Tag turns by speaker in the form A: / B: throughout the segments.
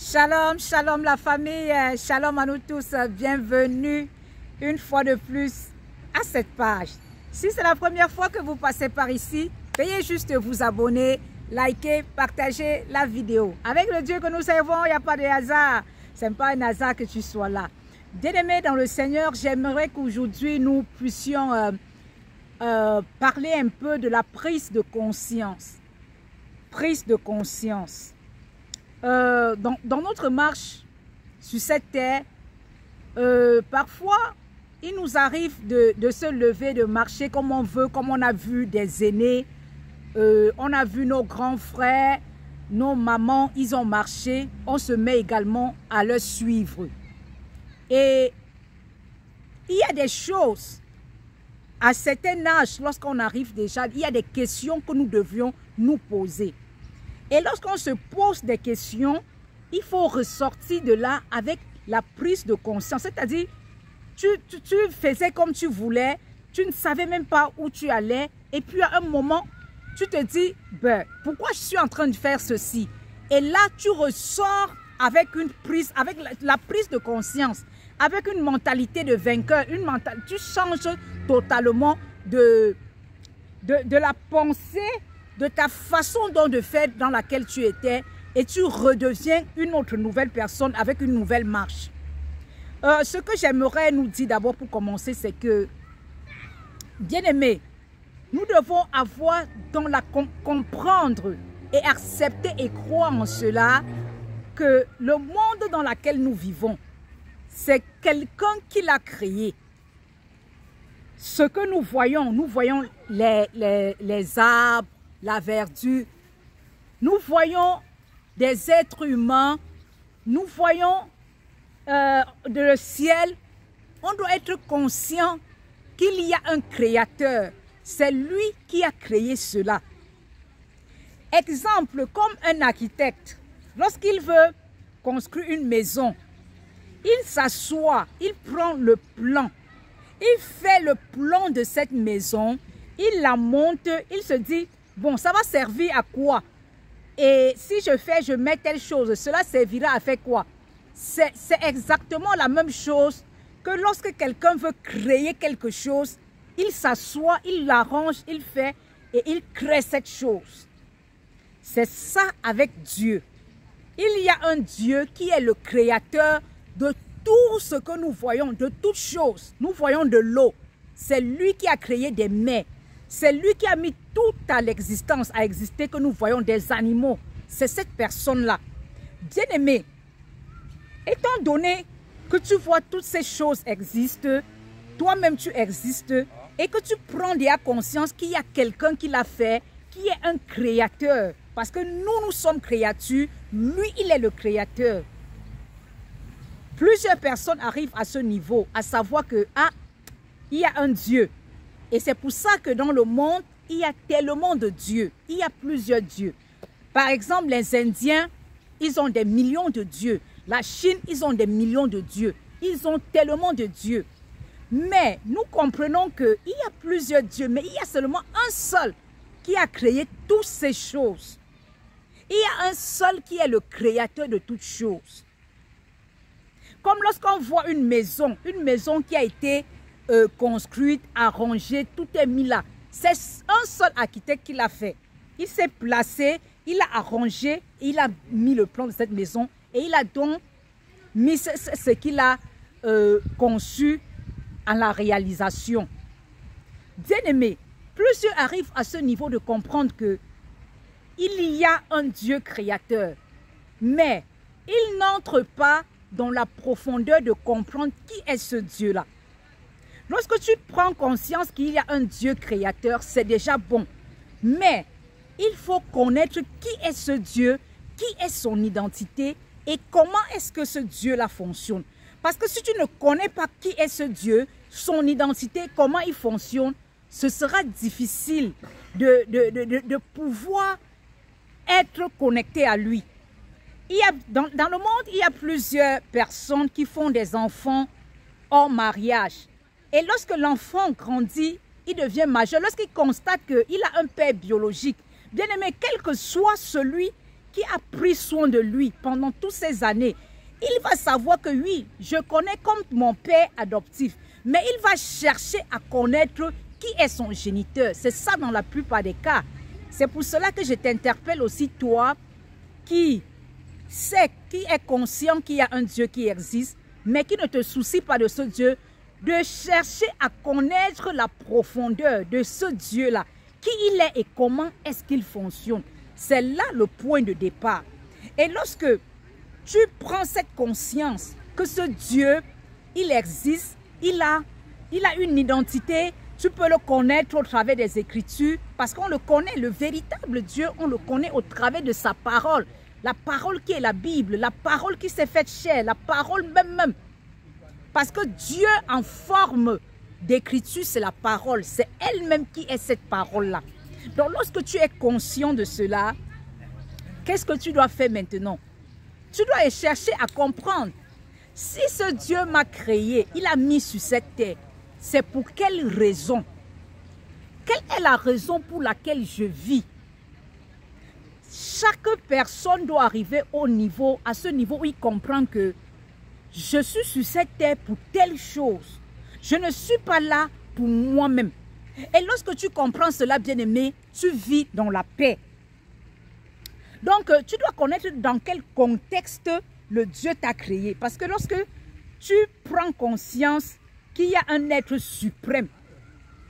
A: Shalom, shalom la famille, shalom à nous tous, bienvenue une fois de plus à cette page. Si c'est la première fois que vous passez par ici, veuillez juste vous abonner, liker, partager la vidéo. Avec le Dieu que nous servons, il n'y a pas de hasard, ce n'est pas un hasard que tu sois là. Bien-aimés dans le Seigneur, j'aimerais qu'aujourd'hui nous puissions parler un peu de la prise de conscience. Prise de conscience. Dans notre marche sur cette terre, parfois, il nous arrive de se lever, de marcher comme on veut, comme on a vu des aînés. On a vu nos grands frères, nos mamans, ils ont marché. On se met également à leur suivre. Et il y a des choses, à certain âge, lorsqu'on arrive déjà, il y a des questions que nous devions nous poser. Et lorsqu'on se pose des questions, il faut ressortir de là avec la prise de conscience. C'est-à-dire, tu faisais comme tu voulais, tu ne savais même pas où tu allais. Et puis à un moment, tu te dis, ben, pourquoi je suis en train de faire ceci? Et là, tu ressors avec une prise, avec la prise de conscience, avec une mentalité de vainqueur. Tu changes totalement de la pensée, de ta façon de faire dans laquelle tu étais, et tu redeviens une autre nouvelle personne avec une nouvelle marche. Ce que j'aimerais nous dire d'abord pour commencer, c'est que, bien-aimés, nous devons avoir comprendre et accepter et croire en cela, que le monde dans lequel nous vivons, c'est quelqu'un qui l'a créé. Ce que nous voyons les arbres, la verdure, nous voyons des êtres humains, nous voyons le ciel. On doit être conscient qu'il y a un créateur. C'est lui qui a créé cela. Exemple, comme un architecte, lorsqu'il veut construire une maison, il s'assoit, il prend le plan, il fait le plan de cette maison, il la monte, il se dit, bon, ça va servir à quoi? Et si je mets telle chose, cela servira à faire quoi? C'est exactement la même chose que lorsque quelqu'un veut créer quelque chose, il s'assoit, il l'arrange, il fait et il crée cette chose. C'est ça avec Dieu. Il y a un Dieu qui est le créateur de tout ce que nous voyons, de toutes choses. Nous voyons de l'eau. C'est lui qui a créé des mers. C'est lui qui a mis tout à l'existence, à exister, que nous voyons des animaux. C'est cette personne-là. Bien-aimé, étant donné que tu vois toutes ces choses existent, toi-même tu existes, et que tu prends déjà conscience qu'il y a quelqu'un qui l'a fait, qui est un créateur. Parce que nous sommes créatures, lui, il est le créateur. Plusieurs personnes arrivent à ce niveau, à savoir que, il y a un Dieu. Et c'est pour ça que dans le monde, il y a tellement de dieux. Il y a plusieurs dieux. Par exemple, les Indiens, ils ont des millions de dieux. La Chine, ils ont des millions de dieux. Ils ont tellement de dieux. Mais nous comprenons qu'il y a plusieurs dieux, mais il y a seulement un seul qui a créé toutes ces choses. Il y a un seul qui est le créateur de toutes choses. Comme lorsqu'on voit une maison qui a été construite, arrangée, tout est mis là. C'est un seul architecte qui l'a fait. Il s'est placé, il a arrangé, il a mis le plan de cette maison et il a donc mis ce qu'il a conçu à la réalisation. Bien-aimé, plusieurs arrivent à ce niveau de comprendre que il y a un Dieu créateur, mais ils n'entrent pas dans la profondeur de comprendre qui est ce Dieu-là. Lorsque tu prends conscience qu'il y a un Dieu créateur, c'est déjà bon. Mais il faut connaître qui est ce Dieu, qui est son identité et comment est-ce que ce Dieu-là fonctionne. Parce que si tu ne connais pas qui est ce Dieu, son identité, comment il fonctionne, ce sera difficile de pouvoir être connecté à lui. Dans le monde, il y a plusieurs personnes qui font des enfants hors mariage. Et lorsque l'enfant grandit, il devient majeur. Lorsqu'il constate qu'il a un père biologique, bien aimé, quel que soit celui qui a pris soin de lui pendant toutes ces années, il va savoir que oui, je connais comme mon père adoptif, mais il va chercher à connaître qui est son géniteur. C'est ça dans la plupart des cas. C'est pour cela que je t'interpelle aussi, toi, qui sait, qui est conscient qu'il y a un Dieu qui existe, mais qui ne te soucie pas de ce Dieu, de chercher à connaître la profondeur de ce Dieu-là, qui il est et comment est-ce qu'il fonctionne. C'est là le point de départ. Et lorsque tu prends cette conscience que ce Dieu, il existe, il a une identité, tu peux le connaître au travers des Écritures, parce qu'on le connaît, le véritable Dieu, on le connaît au travers de sa parole. La parole qui est la Bible, la parole qui s'est faite chair, la parole même. Parce que Dieu en forme d'écriture, c'est la parole. C'est elle-même qui est cette parole-là. Donc lorsque tu es conscient de cela, qu'est-ce que tu dois faire maintenant? Tu dois chercher à comprendre. Si ce Dieu m'a créé, il a mis sur cette terre, c'est pour quelle raison? Quelle est la raison pour laquelle je vis? Chaque personne doit arriver à ce niveau où il comprend que je suis sur cette terre pour telle chose. Je ne suis pas là pour moi-même. Et lorsque tu comprends cela, bien-aimé, tu vis dans la paix. Donc, tu dois connaître dans quel contexte le Dieu t'a créé. Parce que lorsque tu prends conscience qu'il y a un être suprême,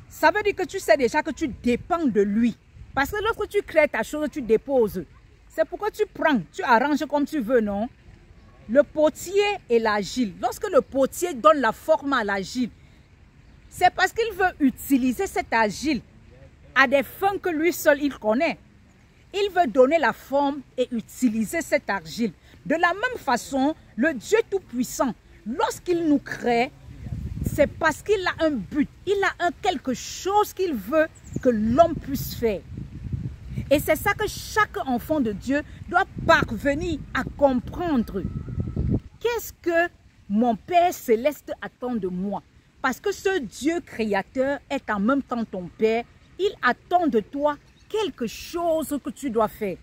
A: ça veut dire que tu sais déjà que tu dépends de lui. Parce que lorsque tu crées ta chose, tu déposes. C'est pourquoi tu prends, tu arranges comme tu veux, non? Le potier et l'argile. Lorsque le potier donne la forme à l'argile, c'est parce qu'il veut utiliser cette argile à des fins que lui seul il connaît. Il veut donner la forme et utiliser cette argile. De la même façon, le Dieu Tout-Puissant, lorsqu'il nous crée, c'est parce qu'il a un but, il a quelque chose qu'il veut que l'homme puisse faire. Et c'est ça que chaque enfant de Dieu doit parvenir à comprendre. Qu'est-ce que mon Père Céleste attend de moi? Parce que ce Dieu créateur est en même temps ton Père. Il attend de toi quelque chose que tu dois faire.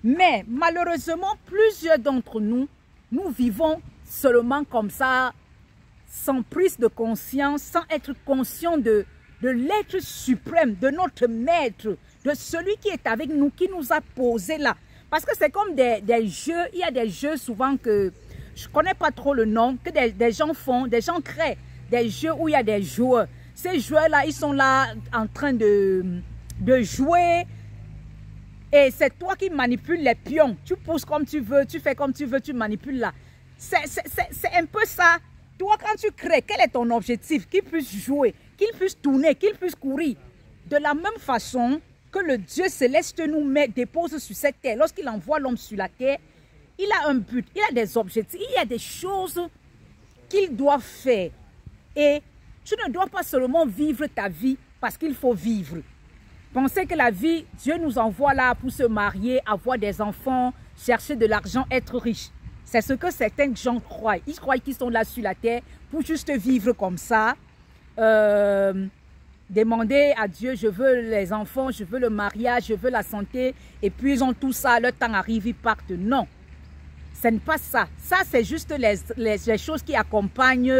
A: Mais malheureusement, plusieurs d'entre nous, nous vivons seulement comme ça, sans prise de conscience, sans être conscient de l'être suprême, de notre maître, de celui qui est avec nous, qui nous a posé là. Parce que c'est comme des jeux, il y a des jeux souvent que je ne connais pas trop le nom, que des gens font, des gens créent des jeux où il y a des joueurs. Ces joueurs-là, ils sont là en train de jouer et c'est toi qui manipules les pions. Tu pousses comme tu veux, tu fais comme tu veux, tu manipules là. C'est un peu ça. Toi, quand tu crées, quel est ton objectif? Qu'il puisse jouer, qu'il puisse tourner, qu'il puisse courir. De la même façon que le Dieu céleste nous dépose sur cette terre. Lorsqu'il envoie l'homme sur la terre, il a un but, il a des objectifs, il y a des choses qu'il doit faire. Et tu ne dois pas seulement vivre ta vie parce qu'il faut vivre. Pensez que la vie, Dieu nous envoie là pour se marier, avoir des enfants, chercher de l'argent, être riche. C'est ce que certains gens croient. Ils croient qu'ils sont là sur la terre pour juste vivre comme ça. Demander à Dieu, je veux les enfants, je veux le mariage, je veux la santé. Et puis ils ont tout ça, le temps arrive, ils partent. Non, ce n'est pas ça. Ça, c'est juste les choses qui accompagnent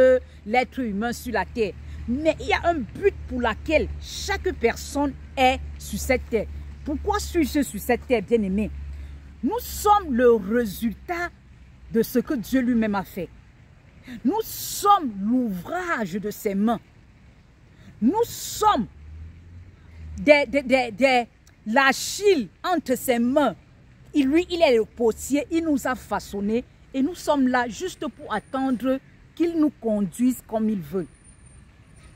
A: l'être humain sur la terre. Mais il y a un but pour lequel chaque personne est sur cette terre. Pourquoi suis-je sur cette terre, bien-aimé? Nous sommes le résultat de ce que Dieu lui-même a fait. Nous sommes l'ouvrage de ses mains. Nous sommes l'Achille entre ses mains. Lui, il est le potier, il nous a façonnés et nous sommes là juste pour attendre qu'il nous conduise comme il veut.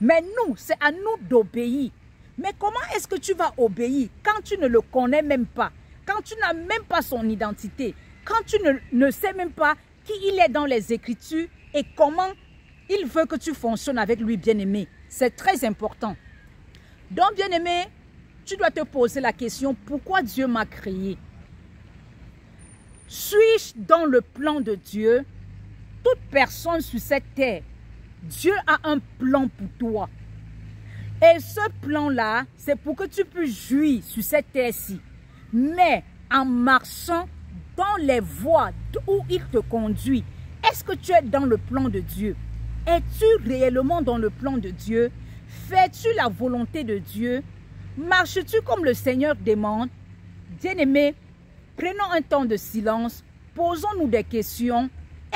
A: Mais nous, c'est à nous d'obéir. Mais comment est-ce que tu vas obéir quand tu ne le connais même pas? Quand tu n'as même pas son identité? Quand tu ne sais même pas qui il est dans les Écritures et comment il veut que tu fonctionnes avec lui, bien-aimé? C'est très important. Donc, bien-aimé, tu dois te poser la question, pourquoi Dieu m'a créé? Suis-je dans le plan de Dieu? Toute personne sur cette terre, Dieu a un plan pour toi. Et ce plan-là, c'est pour que tu puisses jouir sur cette terre-ci. Mais en marchant dans les voies où il te conduit, est-ce que tu es dans le plan de Dieu? Es-tu réellement dans le plan de Dieu? Fais-tu la volonté de Dieu? Marches-tu comme le Seigneur demande? Bien-aimés, prenons un temps de silence, posons-nous des questions.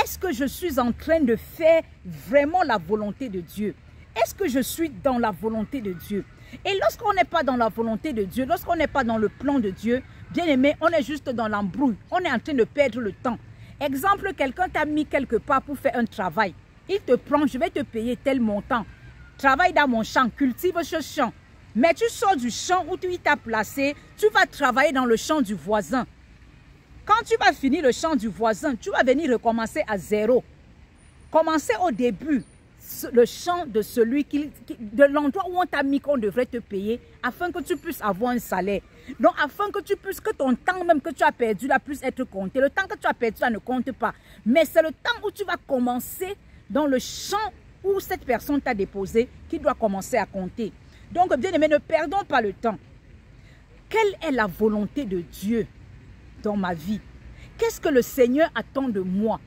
A: Est-ce que je suis en train de faire vraiment la volonté de Dieu? Est-ce que je suis dans la volonté de Dieu? Et lorsqu'on n'est pas dans la volonté de Dieu, lorsqu'on n'est pas dans le plan de Dieu, bien aimé, on est juste dans l'embrouille. On est en train de perdre le temps. Exemple, quelqu'un t'a mis quelque part pour faire un travail. Il te prend, je vais te payer tel montant. Travaille dans mon champ, cultive ce champ. Mais tu sors du champ où tu t'as placé, tu vas travailler dans le champ du voisin. Quand tu vas finir le champ du voisin, tu vas venir recommencer à zéro. Commencer au début, le champ de celui de l'endroit où on t'a mis qu'on devrait te payer, afin que tu puisses avoir un salaire. Donc, afin que tu puisses, que ton temps même que tu as perdu là puisse être compté. Le temps que tu as perdu là ne compte pas. Mais c'est le temps où tu vas commencer dans le champ où cette personne t'a déposé qui doit commencer à compter. Donc, bien aimé, ne perdons pas le temps. Quelle est la volonté de Dieu dans ma vie? Qu'est-ce que le Seigneur attend de moi?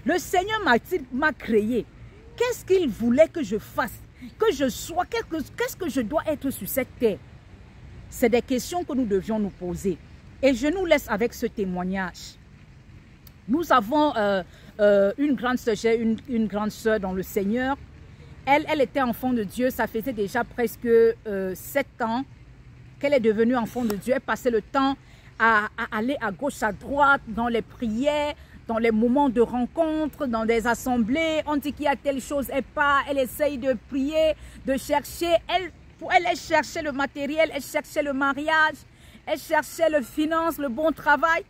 A: Le Seigneur m'a créé. Qu'est-ce qu'il voulait que je fasse? Que je sois? Qu'est-ce que je dois être sur cette terre? C'est des questions que nous devions nous poser. Et je nous laisse avec ce témoignage. Nous avons une grande sœur, j'ai une grande sœur dans le Seigneur. Elle était enfant de Dieu, ça faisait déjà presque 7 ans qu'elle est devenue enfant de Dieu. Elle passait le temps à aller à gauche, à droite, dans les prières, dans les moments de rencontre, dans des assemblées. On dit qu'il y a telle chose, elle essaye de prier, de chercher. Elle cherchait le matériel, elle cherchait le mariage, elle cherchait le finance, le bon travail.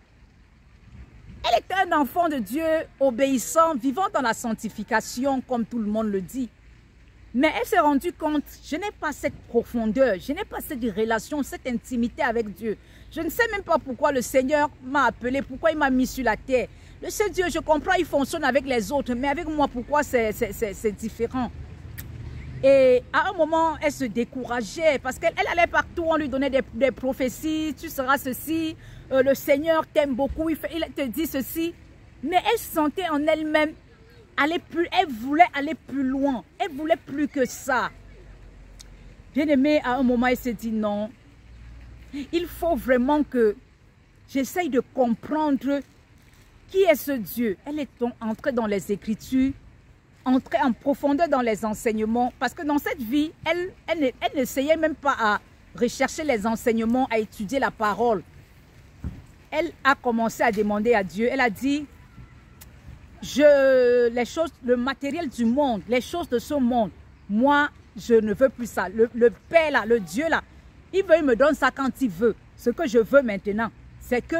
A: Elle était un enfant de Dieu, obéissant, vivant dans la sanctification, comme tout le monde le dit. Mais elle s'est rendue compte, je n'ai pas cette profondeur, je n'ai pas cette relation, cette intimité avec Dieu. Je ne sais même pas pourquoi le Seigneur m'a appelé, pourquoi il m'a mis sur la terre. Le Seigneur Dieu, je comprends, il fonctionne avec les autres, mais avec moi, pourquoi c'est différent? Et à un moment, elle se décourageait parce qu'elle allait partout, on lui donnait des prophéties, tu seras ceci, le Seigneur t'aime beaucoup, il te dit ceci. Mais elle sentait en elle-même, elle voulait aller plus loin, elle voulait plus que ça. Bien aimé, à un moment, elle s'est dit non, il faut vraiment que j'essaye de comprendre qui est ce Dieu. Elle est entrée dans les Écritures, entrer en profondeur dans les enseignements, parce que dans cette vie, elle n'essayait même pas à rechercher les enseignements, à étudier la parole. Elle a commencé à demander à Dieu, elle a dit, les choses, le matériel du monde, les choses de ce monde, moi, je ne veux plus ça. Le Père là, le Dieu là, il me donne ça quand il veut. Ce que je veux maintenant, c'est que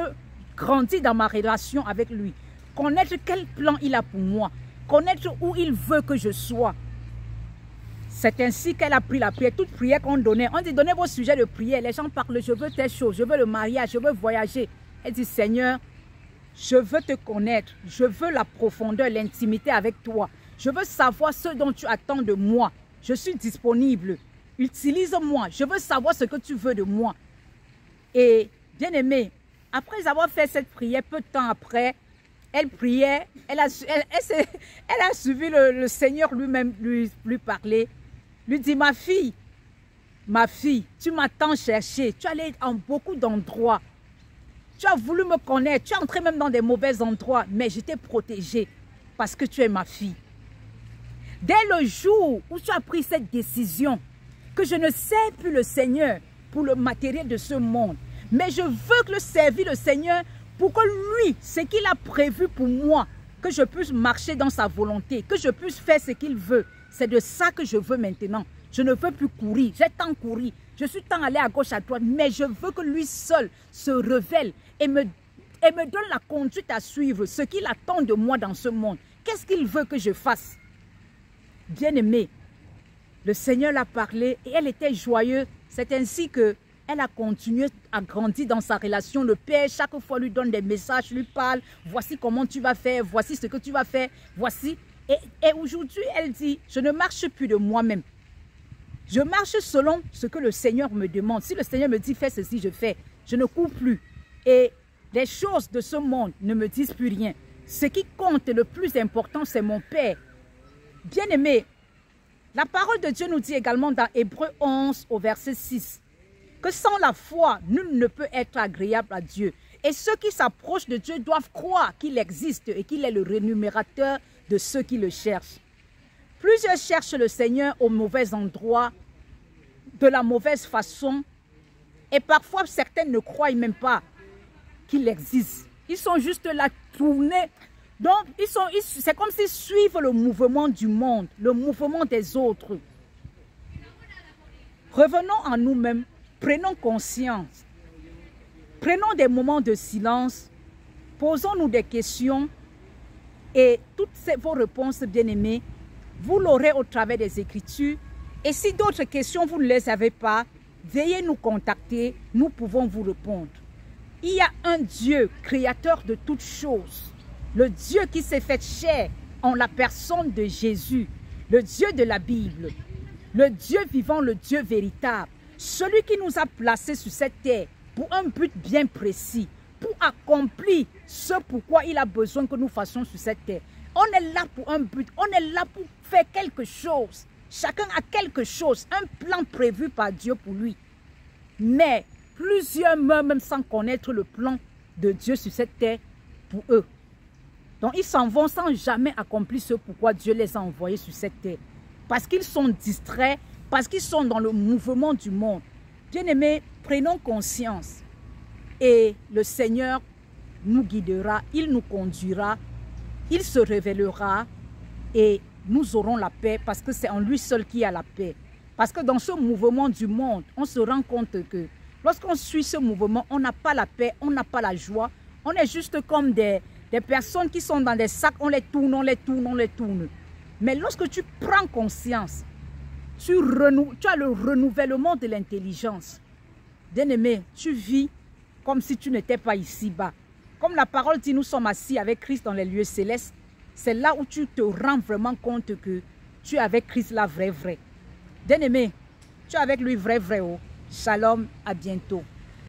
A: grandir dans ma relation avec lui, connaître quel plan il a pour moi, connaître où il veut que je sois. C'est ainsi qu'elle a pris la prière. Toute prière qu'on donnait, on dit donnez vos sujets de prière. Les gens parlent, je veux telle chose, je veux le mariage, je veux voyager. Elle dit Seigneur, je veux te connaître, je veux la profondeur, l'intimité avec toi. Je veux savoir ce dont tu attends de moi. Je suis disponible. Utilise-moi. Je veux savoir ce que tu veux de moi. Et bien aimé, après avoir fait cette prière, peu de temps après, elle priait, elle a suivi le Seigneur lui-même lui parler, lui dit, ma fille, tu m'as tant cherché, tu allais en beaucoup d'endroits, tu as voulu me connaître, tu es entré même dans des mauvais endroits, mais je t'ai protégée parce que tu es ma fille. Dès le jour où tu as pris cette décision, que je ne sers plus le Seigneur pour le matériel de ce monde, mais je veux que servir le Seigneur pour que lui, ce qu'il a prévu pour moi, que je puisse marcher dans sa volonté, que je puisse faire ce qu'il veut. C'est de ça que je veux maintenant. Je ne veux plus courir. J'ai tant couru. Je suis tant allé à gauche, à droite. Mais je veux que lui seul se révèle et me donne la conduite à suivre, ce qu'il attend de moi dans ce monde. Qu'est-ce qu'il veut que je fasse? Bien-aimé, le Seigneur l'a parlé et elle était joyeuse. C'est ainsi que elle a continué à grandir dans sa relation. Le Père, chaque fois, lui donne des messages, lui parle. Voici comment tu vas faire, voici ce que tu vas faire, voici. Et aujourd'hui, elle dit, je ne marche plus de moi-même. Je marche selon ce que le Seigneur me demande. Si le Seigneur me dit, fais ceci, je fais. Je ne cours plus. Et Les choses de ce monde ne me disent plus rien. Ce qui compte le plus important, c'est mon Père. Bien-aimés, la parole de Dieu nous dit également dans Hébreux 11 au verset 6 que sans la foi, nul ne peut être agréable à Dieu. Et ceux qui s'approchent de Dieu doivent croire qu'il existe et qu'il est le rémunérateur de ceux qui le cherchent. Plusieurs cherchent le Seigneur au mauvais endroit, de la mauvaise façon. Et parfois, certains ne croient même pas qu'il existe. Ils sont juste là tournés. Donc, c'est comme s'ils suivent le mouvement du monde, le mouvement des autres. Revenons en nous-mêmes, prenons conscience. Prenons des moments de silence, posons-nous des questions et toutes vos réponses, bien-aimés, vous l'aurez au travers des Écritures. Et si d'autres questions, vous ne les avez pas, veuillez nous contacter, nous pouvons vous répondre. Il y a un Dieu, créateur de toutes choses, le Dieu qui s'est fait chair en la personne de Jésus, le Dieu de la Bible, le Dieu vivant, le Dieu véritable, celui qui nous a placés sur cette terre pour un but bien précis, pour accomplir ce pourquoi il a besoin que nous fassions sur cette terre. On est là pour un but, on est là pour faire quelque chose. Chacun a quelque chose, un plan prévu par Dieu pour lui. Mais plusieurs meurent même sans connaître le plan de Dieu sur cette terre pour eux. Donc ils s'en vont sans jamais accomplir ce pourquoi Dieu les a envoyés sur cette terre. Parce qu'ils sont distraits, parce qu'ils sont dans le mouvement du monde. Bien-aimés, prenons conscience et le Seigneur nous guidera, il nous conduira, il se révélera et nous aurons la paix parce que c'est en lui seul qu'il y a la paix. Parce que dans ce mouvement du monde, on se rend compte que lorsqu'on suit ce mouvement, on n'a pas la paix, on n'a pas la joie. On est juste comme des personnes qui sont dans des sacs, on les tourne, on les tourne, on les tourne. Mais lorsque tu prends conscience, tu as le renouvellement de l'intelligence. Bien-aimé, tu vis comme si tu n'étais pas ici-bas. Comme la parole dit, nous sommes assis avec Christ dans les lieux célestes. C'est là où tu te rends vraiment compte que tu es avec Christ là, vrai. Bien-aimé, tu es avec lui, vrai. Oh. Shalom, à bientôt.